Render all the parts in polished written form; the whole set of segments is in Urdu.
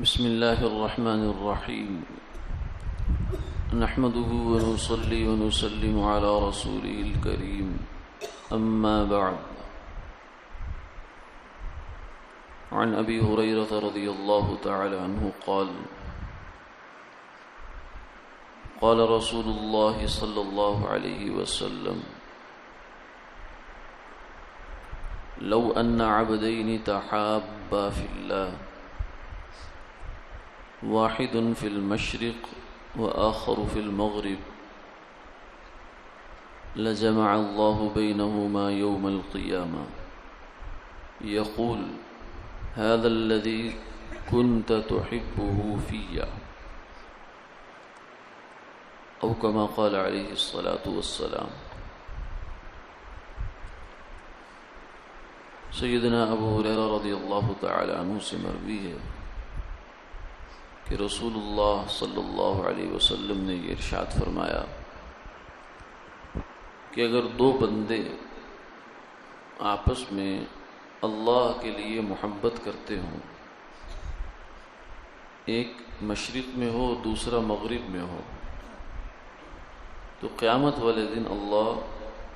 بسم الله الرحمن الرحيم نحمده ونصلي ونسلم على رسوله الكريم أما بعد عن أبي هريرة رضي الله تعالى عنه قال قال رسول الله صلى الله عليه وسلم لو أن عبدين تحابا في الله واحد في المشرق وآخر في المغرب لجمع الله بينهما يوم القيامة يقول هذا الذي كنت تحبه في أو كما قال عليه الصلاة والسلام۔ سیدنا ابو ہریرہ رضی اللہ تعالی عنہ سے مروی ہے کہ رسول اللہ صلی اللہ علیہ وسلم نے یہ ارشاد فرمایا کہ اگر دو بندے آپس میں اللہ کے لیے محبت کرتے ہوں، ایک مشرق میں ہو دوسرا مغرب میں ہو، تو قیامت والے دن اللہ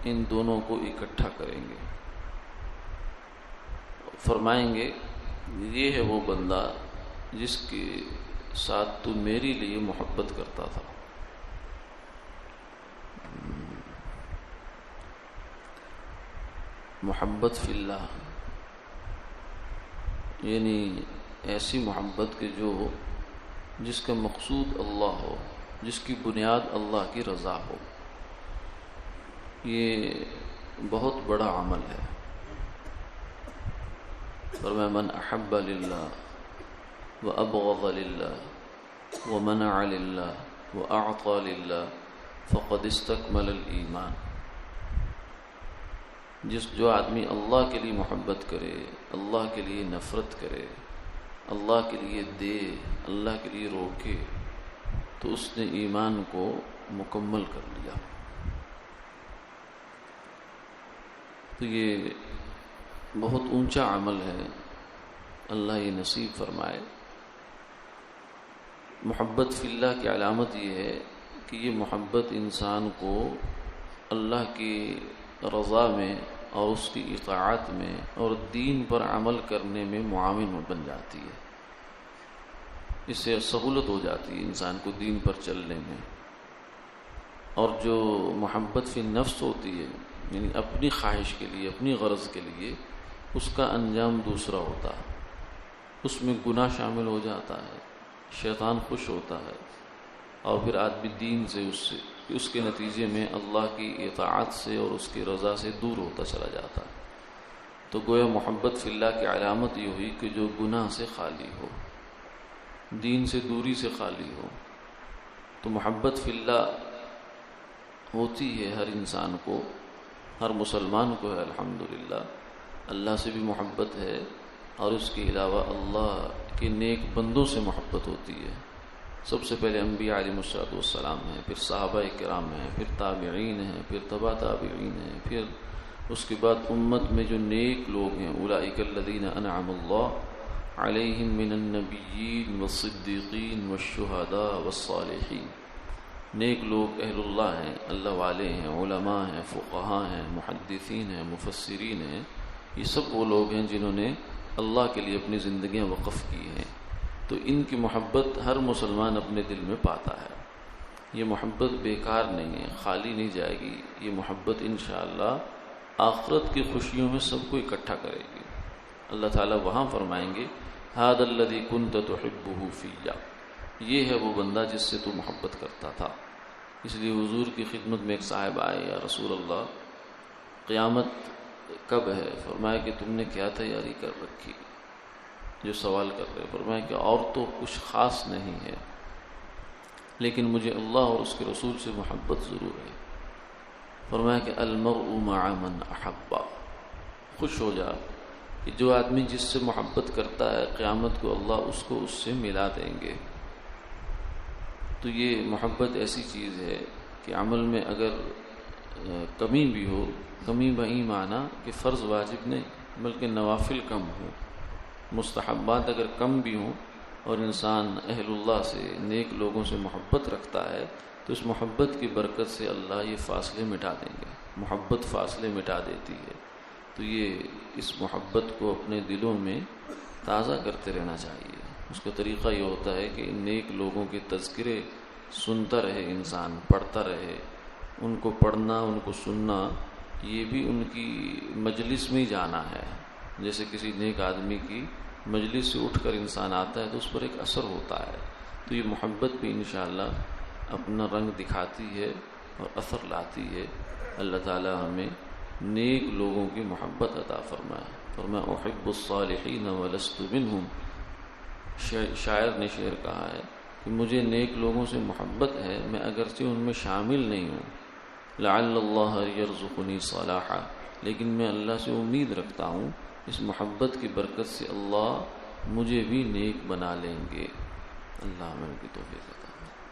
ان دونوں کو اکٹھا کریں گے، فرمائیں گے یہ ہے وہ بندہ جس کے ساتھ تو میری لیے محبت کرتا تھا۔ محبت فی اللہ یعنی ایسی محبت کہ جس کا مقصود اللہ ہو، جس کی بنیاد اللہ کی رضا ہو۔ یہ بہت بڑا عمل ہے۔ فرمایا من احب للہ وابغض للہ ومنع للہ واعطى للہ فقد استکمل الایمان۔ جو آدمی اللہ کے لیے محبت کرے، اللہ کے لیے نفرت کرے، اللہ کے لیے دے، اللہ کے لیے روکے، تو اس نے ایمان کو مکمل کر لیا۔ تو یہ بہت اونچا عمل ہے، اللہ یہ نصیب فرمائے۔ محبت فی اللہ کی علامت یہ ہے کہ یہ محبت انسان کو اللہ کی رضا میں اور اس کی اطاعت میں اور دین پر عمل کرنے میں معاون بن جاتی ہے۔ اس سے سہولت ہو جاتی ہے انسان کو دین پر چلنے میں۔ اور جو محبت فی النفس ہوتی ہے، یعنی اپنی خواہش کے لیے، اپنی غرض کے لیے، اس کا انجام دوسرا ہوتا ہے، اس میں گناہ شامل ہو جاتا ہے، شیطان خوش ہوتا ہے، اور پھر آدمی دین سے اس کے نتیجے میں اللہ کی اطاعت سے اور اس کی رضا سے دور ہوتا چلا جاتا ہے۔ تو گویا محبت فی اللہ کی علامت یہ ہوئی کہ جو گناہ سے خالی ہو، دین سے دوری سے خالی ہو۔ تو محبت فی اللہ ہوتی ہے ہر انسان کو، ہر مسلمان کو ہے الحمدللہ۔ اللہ سے بھی محبت ہے، اور اس کے علاوہ اللہ کے نیک بندوں سے محبت ہوتی ہے۔ سب سے پہلے انبیاء علیہ السلام ہیں، پھر صحابہ کرام ہیں، پھر تابعین ہیں، پھر تبع تابعین ہیں، پھر اس کے بعد امت میں جو نیک لوگ ہیں، اولئک الذین انعم اللہ علیہم من النبیین والصدیقین والشہداء والصالحین۔ نیک لوگ اہل اللہ ہیں، اللہ والے ہیں، علماء ہیں، فقہاء ہیں، محدثین ہیں، مفسرین ہیں۔ یہ سب وہ لوگ ہیں جنہوں نے اللہ کے لیے اپنی زندگیاں وقف کی ہیں۔ تو ان کی محبت ہر مسلمان اپنے دل میں پاتا ہے۔ یہ محبت بیکار نہیں ہے، خالی نہیں جائے گی۔ یہ محبت انشاءاللہ آخرت کی خوشیوں میں سب کو اکٹھا کرے گی۔ اللہ تعالیٰ وہاں فرمائیں گے ھذا الذی کنت تحبہ فی، یہ ہے وہ بندہ جس سے تو محبت کرتا تھا۔ اس لیے حضور کی خدمت میں ایک صاحب آئے، یا رسول اللہ قیامت کب ہے؟ فرمایا کہ تم نے کیا تیاری کر رکھی؟ جو سوال کر رہے، فرمایا کہ اور تو کچھ خاص نہیں ہے، لیکن مجھے اللہ اور اس کے رسول سے محبت ضرور ہے۔ فرمایا کہ المرء مع من احب، خوش ہو جا کہ جو آدمی جس سے محبت کرتا ہے، قیامت کو اللہ اس کو اس سے ملا دیں گے۔ تو یہ محبت ایسی چیز ہے کہ عمل میں اگر کمی بھی ہو، کمی بہی معنی کہ فرض واجب نہیں بلکہ نوافل کم ہوں، مستحبات اگر کم بھی ہوں اور انسان اہل اللہ سے، نیک لوگوں سے محبت رکھتا ہے تو اس محبت کی برکت سے اللہ یہ فاصلے مٹا دیں گے، محبت فاصلے مٹا دیتی ہے۔ تو یہ اس محبت کو اپنے دلوں میں تازہ کرتے رہنا چاہیے۔ اس کا طریقہ یہ ہوتا ہے کہ نیک لوگوں کے تذکرے سنتا رہے، انسان پڑھتا رہے، ان کو پڑھنا، ان کو سننا، یہ بھی ان کی مجلس میں جانا ہے۔ جیسے کسی نیک آدمی کی مجلس سے اٹھ کر انسان آتا ہے تو اس پر ایک اثر ہوتا ہے، تو یہ محبت بھی انشاءاللہ اپنا رنگ دکھاتی ہے اور اثر لاتی ہے۔ اللہ تعالی ہمیں نیک لوگوں کی محبت عطا فرمائے۔ فرمایا احب الصالحین ولست منہم، شاعر نے شعر کہا ہے کہ مجھے نیک لوگوں سے محبت ہے، میں اگرچہ ان میں شامل نہیں ہوں، لعل اللہ یرزقنی صلاحا، لیکن میں اللہ سے امید رکھتا ہوں اس محبت کی برکت سے اللہ مجھے بھی نیک بنا لیں گے۔ اللہ ہمیں ان کی توفیق عطا فرمائے۔